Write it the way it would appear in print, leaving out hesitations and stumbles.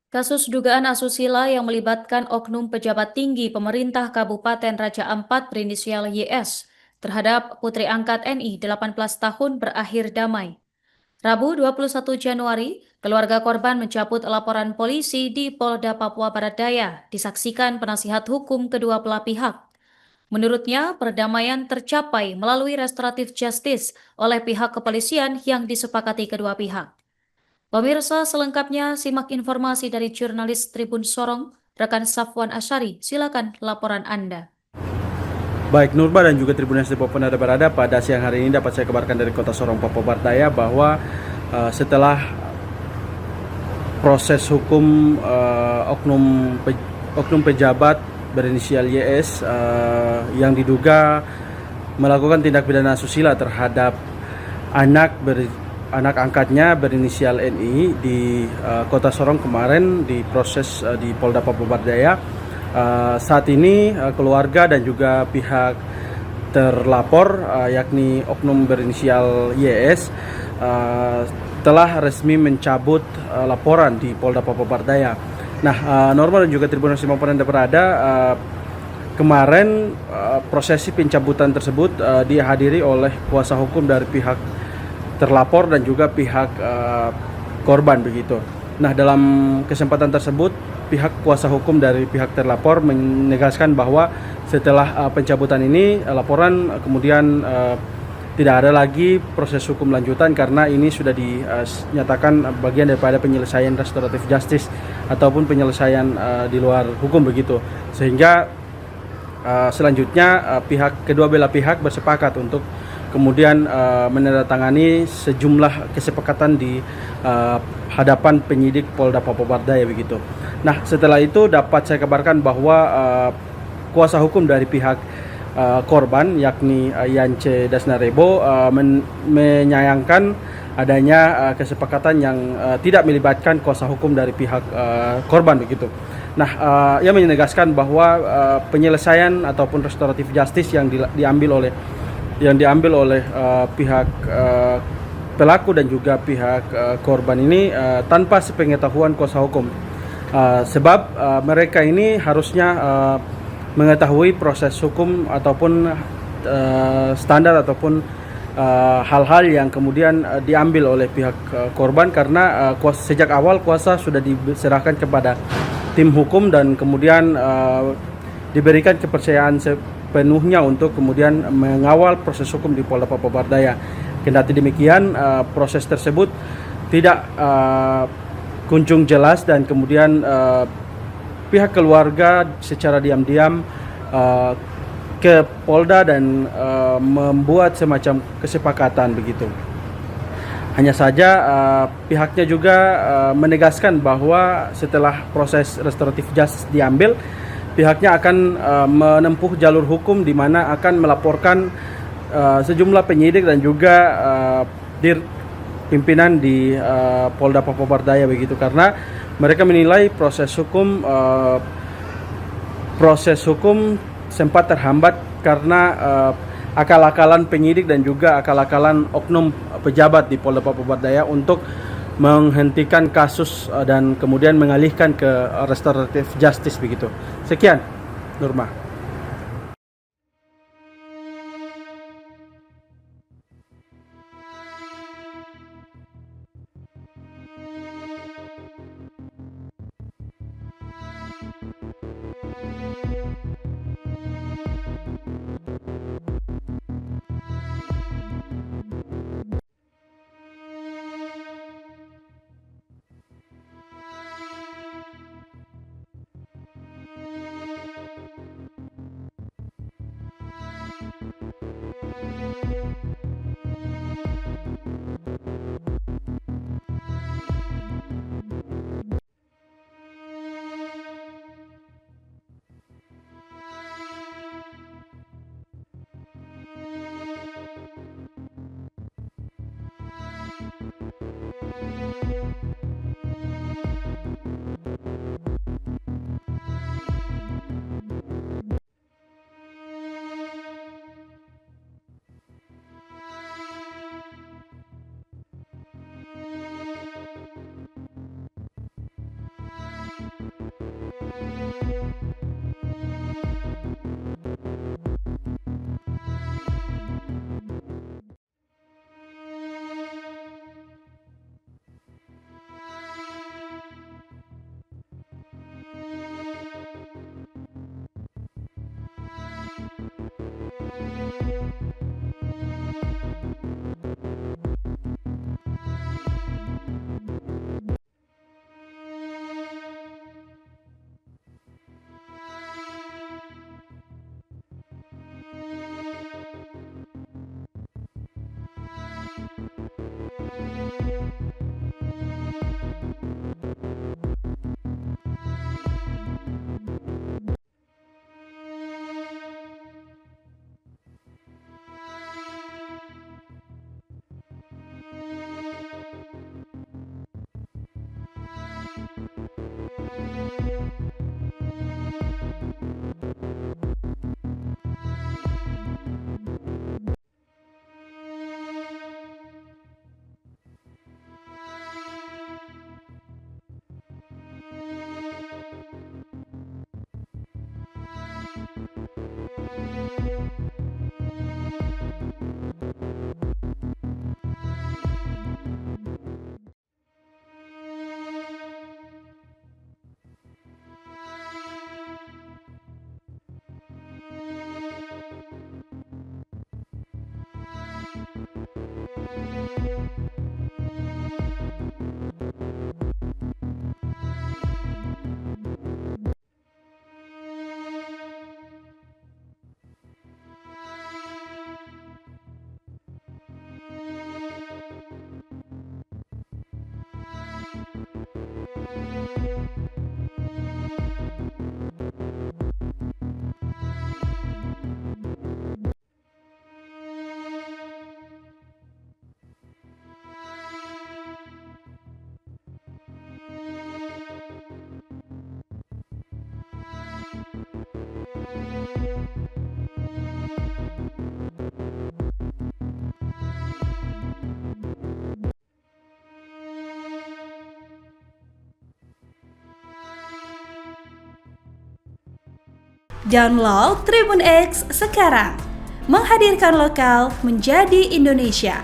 Kasus dugaan asusila yang melibatkan oknum pejabat tinggi pemerintah Kabupaten Raja Ampat berinisial YS terhadap Putri Angkat NI 18 tahun berakhir damai. Rabu 21 Januari, keluarga korban mencabut laporan polisi di Polda Papua Barat Daya, disaksikan penasihat hukum kedua belah pihak. Menurutnya, perdamaian tercapai melalui restoratif justice oleh pihak kepolisian yang disepakati kedua pihak. Pemirsa, selengkapnya simak informasi dari jurnalis Tribun Sorong, rekan Safwan Asyari. Silakan laporan Anda. Baik Nurba dan juga Tribuners dimanapun Anda berada, pada siang hari ini dapat saya kabarkan dari Kota Sorong, Papua Barat Daya bahwa setelah proses hukum oknum pejabat berinisial YS yang diduga melakukan tindak pidana asusila terhadap anak angkatnya berinisial NI di Kota Sorong kemarin diproses di Polda Papua Barat Daya. Saat ini keluarga dan juga pihak terlapor yakni oknum berinisial YS telah resmi mencabut laporan di Polda Papua Barat Daya. Nah, Norma dan juga Tribuners dimanapun Anda berada, kemarin prosesi pencabutan tersebut dihadiri oleh kuasa hukum dari pihak terlapor dan juga pihak korban begitu. Nah, dalam kesempatan tersebut pihak kuasa hukum dari pihak terlapor menegaskan bahwa setelah pencabutan ini laporan kemudian tidak ada lagi proses hukum lanjutan karena ini sudah dinyatakan bagian daripada penyelesaian restoratif justice ataupun penyelesaian di luar hukum begitu, sehingga selanjutnya kedua belah pihak bersepakat untuk kemudian menandatangani sejumlah kesepakatan di hadapan penyidik Polda Papua Barat Daya begitu. Nah, setelah itu dapat saya kabarkan bahwa kuasa hukum dari pihak korban yakni Yance Dasnarebo menyayangkan adanya kesepakatan yang tidak melibatkan kuasa hukum dari pihak korban begitu. Nah, ia menegaskan bahwa penyelesaian ataupun restoratif justice yang diambil oleh pihak pelaku dan juga pihak korban ini tanpa sepengetahuan kuasa hukum. Sebab mereka ini harusnya mengetahui proses hukum ataupun standar ataupun hal-hal yang kemudian diambil oleh pihak korban karena sejak awal kuasa sudah diserahkan kepada tim hukum dan kemudian diberikan kepercayaan sepenuhnya untuk kemudian mengawal proses hukum di Polda Papua Barat Daya. Kendati demikian, proses tersebut tidak kunjung jelas dan kemudian pihak keluarga secara diam-diam ke Polda dan membuat semacam kesepakatan begitu. Hanya saja pihaknya juga menegaskan bahwa setelah proses restoratif justice diambil, pihaknya akan menempuh jalur hukum di mana akan melaporkan sejumlah penyidik dan juga pimpinan di Polda Papua Barat Daya begitu, karena mereka menilai proses hukum sempat terhambat karena akal-akalan penyidik dan juga akal-akalan oknum pejabat di Polda Papua Barat Daya untuk menghentikan kasus dan kemudian mengalihkan ke restoratif justice begitu. Sekian, Nurma. Download Tribun X sekarang. Menghadirkan lokal menjadi Indonesia.